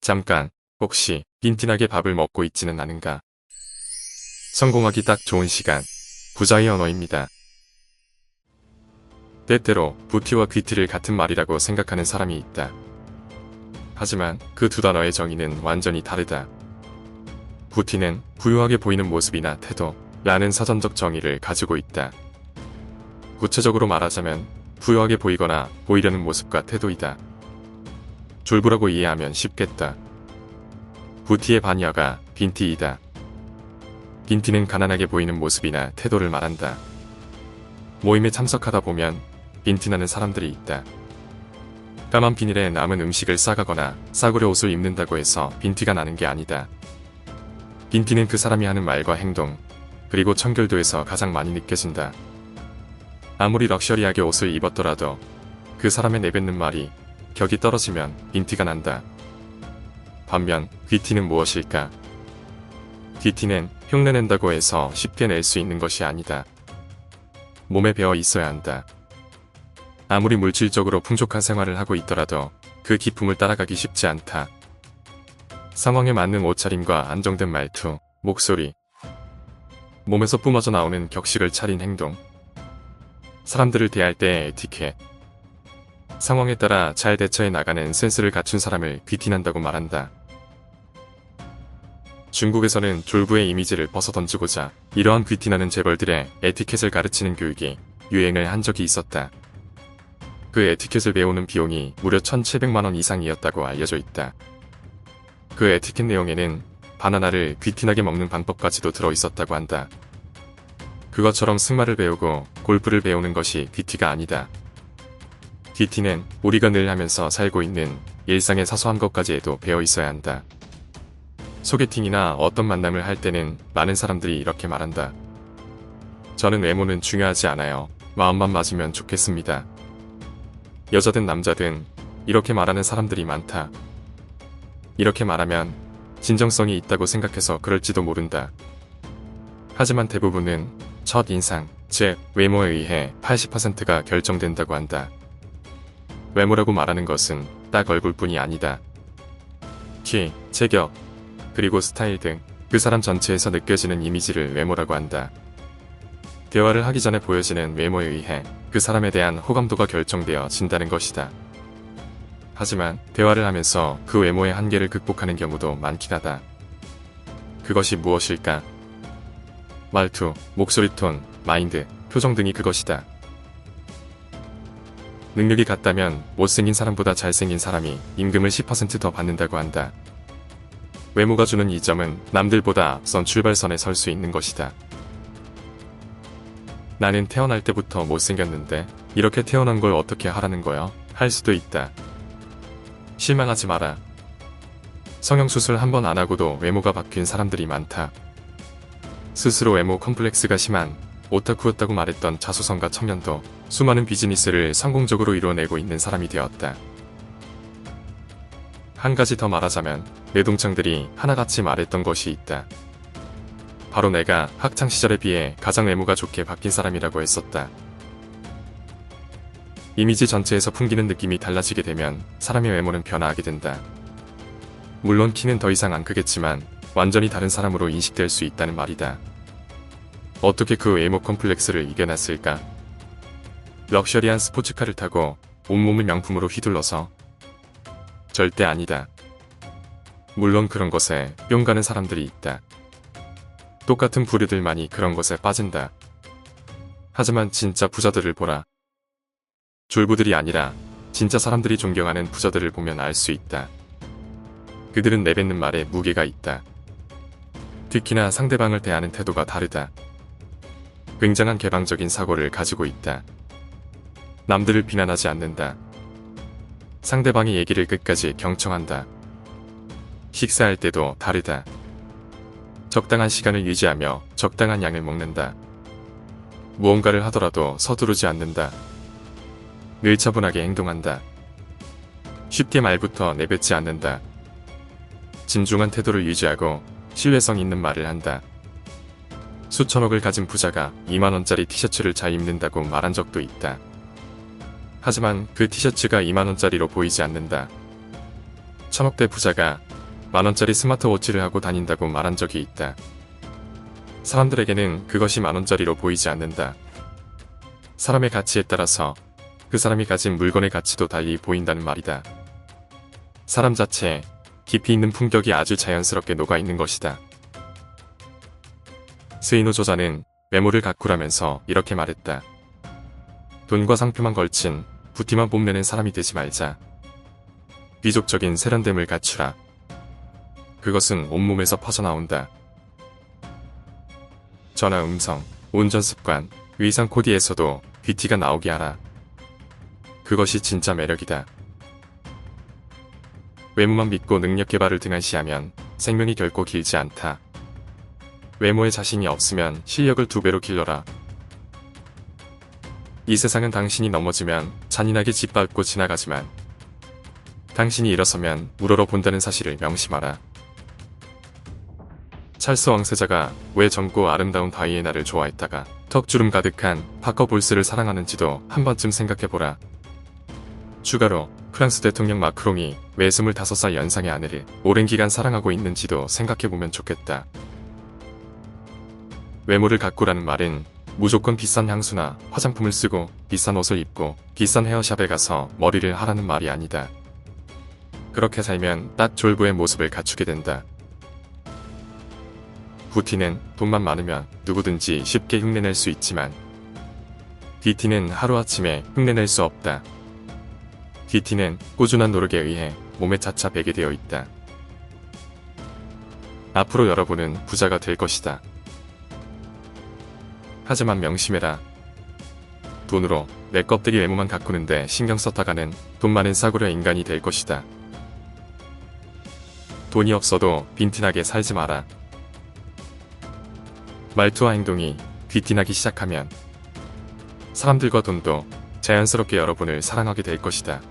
잠깐, 혹시 빈티나게 밥을 먹고 있지는 않은가? 성공하기 딱 좋은 시간. 부자의 언어입니다. 때때로 부티와 귀티를 같은 말이라고 생각하는 사람이 있다. 하지만 그 두 단어의 정의는 완전히 다르다. 부티는 부유하게 보이는 모습이나 태도 라는 사전적 정의를 가지고 있다. 구체적으로 말하자면 부유하게 보이거나 보이려는 모습과 태도이다. 졸부라고 이해하면 쉽겠다. 부티의 반야가 빈티이다. 빈티는 가난하게 보이는 모습이나 태도를 말한다. 모임에 참석하다 보면 빈티나는 사람들이 있다. 까만 비닐에 남은 음식을 싸가거나 싸구려 옷을 입는다고 해서 빈티가 나는 게 아니다. 빈티는 그 사람이 하는 말과 행동, 그리고 청결도에서 가장 많이 느껴진다. 아무리 럭셔리하게 옷을 입었더라도 그 사람의 내뱉는 말이 격이 떨어지면 빈티가 난다. 반면 귀티는 무엇일까? 귀티는 흉내낸다고 해서 쉽게 낼 수 있는 것이 아니다. 몸에 배어 있어야 한다. 아무리 물질적으로 풍족한 생활을 하고 있더라도 그 기품을 따라가기 쉽지 않다. 상황에 맞는 옷차림과 안정된 말투, 목소리, 몸에서 뿜어져 나오는 격식을 차린 행동, 사람들을 대할 때의 에티켓, 상황에 따라 잘 대처해 나가는 센스를 갖춘 사람을 귀티난다고 말한다. 중국에서는 졸부의 이미지를 벗어던지고자 이러한 귀티나는 재벌들의 에티켓을 가르치는 교육이 유행을 한 적이 있었다. 그 에티켓을 배우는 비용이 무려 1,700만원 이상이었다고 알려져 있다. 그 에티켓 내용에는 바나나를 귀티나게 먹는 방법까지도 들어있었다고 한다. 그것처럼 승마를 배우고 골프를 배우는 것이 귀티가 아니다. 귀티는 우리가 늘 하면서 살고 있는 일상의 사소한 것까지 해도 배어 있어야 한다. 소개팅이나 어떤 만남을 할 때는 많은 사람들이 이렇게 말한다. 저는 외모는 중요하지 않아요. 마음만 맞으면 좋겠습니다. 여자든 남자든 이렇게 말하는 사람들이 많다. 이렇게 말하면 진정성이 있다고 생각해서 그럴지도 모른다. 하지만 대부분은 첫 인상, 즉 외모에 의해 80%가 결정된다고 한다. 외모라고 말하는 것은 딱 얼굴뿐이 아니다. 키, 체격, 그리고 스타일 등 그 사람 전체에서 느껴지는 이미지를 외모라고 한다. 대화를 하기 전에 보여지는 외모에 의해 그 사람에 대한 호감도가 결정되어 진다는 것이다. 하지만 대화를 하면서 그 외모의 한계를 극복하는 경우도 많긴 하다. 그것이 무엇일까? 말투, 목소리 톤, 마인드, 표정 등이 그것이다. 능력이 같다면 못생긴 사람보다 잘생긴 사람이 임금을 10% 더 받는다고 한다. 외모가 주는 이점은 남들보다 앞선 출발선에 설 수 있는 것이다. 나는 태어날 때부터 못생겼는데 이렇게 태어난 걸 어떻게 하라는 거야? 할 수도 있다. 실망하지 마라. 성형수술 한 번 안 하고도 외모가 바뀐 사람들이 많다. 스스로 외모 컴플렉스가 심한 오타쿠였다고 말했던 자수성가 청년도 수많은 비즈니스를 성공적으로 이뤄내고 있는 사람이 되었다. 한 가지 더 말하자면 내 동창들이 하나같이 말했던 것이 있다. 바로 내가 학창시절에 비해 가장 외모가 좋게 바뀐 사람이라고 했었다. 이미지 전체에서 풍기는 느낌이 달라지게 되면 사람의 외모는 변화하게 된다. 물론 키는 더 이상 안 크겠지만 완전히 다른 사람으로 인식될 수 있다는 말이다. 어떻게 그 외모 컴플렉스를 이겨냈을까? 럭셔리한 스포츠카를 타고 온몸을 명품으로 휘둘러서? 절대 아니다. 물론 그런 것에 뿅 가는 사람들이 있다. 똑같은 부류들만이 그런 것에 빠진다. 하지만 진짜 부자들을 보라. 졸부들이 아니라 진짜 사람들이 존경하는 부자들을 보면 알 수 있다. 그들은 내뱉는 말에 무게가 있다. 특히나 상대방을 대하는 태도가 다르다. 굉장한 개방적인 사고를 가지고 있다. 남들을 비난하지 않는다. 상대방의 얘기를 끝까지 경청한다. 식사할 때도 다르다. 적당한 시간을 유지하며 적당한 양을 먹는다. 무언가를 하더라도 서두르지 않는다. 늘 차분하게 행동한다. 쉽게 말부터 내뱉지 않는다. 진중한 태도를 유지하고 신뢰성 있는 말을 한다. 수천억을 가진 부자가 2만원짜리 티셔츠를 잘 입는다고 말한 적도 있다. 하지만 그 티셔츠가 2만원짜리로 보이지 않는다. 천억대 부자가 만원짜리 스마트워치를 하고 다닌다고 말한 적이 있다. 사람들에게는 그것이 만원짜리로 보이지 않는다. 사람의 가치에 따라서 그 사람이 가진 물건의 가치도 달리 보인다는 말이다. 사람 자체에 깊이 있는 품격이 아주 자연스럽게 녹아있는 것이다. 스이노 조자는 외모를 가꾸라면서 이렇게 말했다. 돈과 상표만 걸친 부티만 뽐내는 사람이 되지 말자. 귀족적인 세련됨을 갖추라. 그것은 온몸에서 퍼져나온다. 전화 음성, 운전 습관, 의상 코디에서도 귀티가 나오게 하라. 그것이 진짜 매력이다. 외모만 믿고 능력 개발을 등한시하면 생명이 결코 길지 않다. 외모에 자신이 없으면 실력을 2배로 길러라. 이 세상은 당신이 넘어지면 잔인하게 짓밟고 지나가지만 당신이 일어서면 우러러 본다는 사실을 명심하라. 찰스 왕세자가 왜 젊고 아름다운 다이애나를 좋아했다가 턱주름 가득한 파커 볼스를 사랑하는지도 한 번쯤 생각해보라. 추가로 프랑스 대통령 마크롱이 왜 25살 연상의 아내를 오랜 기간 사랑하고 있는지도 생각해보면 좋겠다. 외모를 가꾸라는 말은 무조건 비싼 향수나 화장품을 쓰고 비싼 옷을 입고 비싼 헤어샵에 가서 머리를 하라는 말이 아니다. 그렇게 살면 딱 졸부의 모습을 갖추게 된다. 부티는 돈만 많으면 누구든지 쉽게 흉내낼 수 있지만 귀티는 하루아침에 흉내낼 수 없다. 귀티는 꾸준한 노력에 의해 몸에 차차 배게 되어 있다. 앞으로 여러분은 부자가 될 것이다. 하지만 명심해라. 돈으로 내 껍데기 외모만 가꾸는데 신경 썼다가는 돈 많은 싸구려 인간이 될 것이다. 돈이 없어도 빈티나게 살지 마라. 말투와 행동이 귀티나기 시작하면 사람들과 돈도 자연스럽게 여러분을 사랑하게 될 것이다.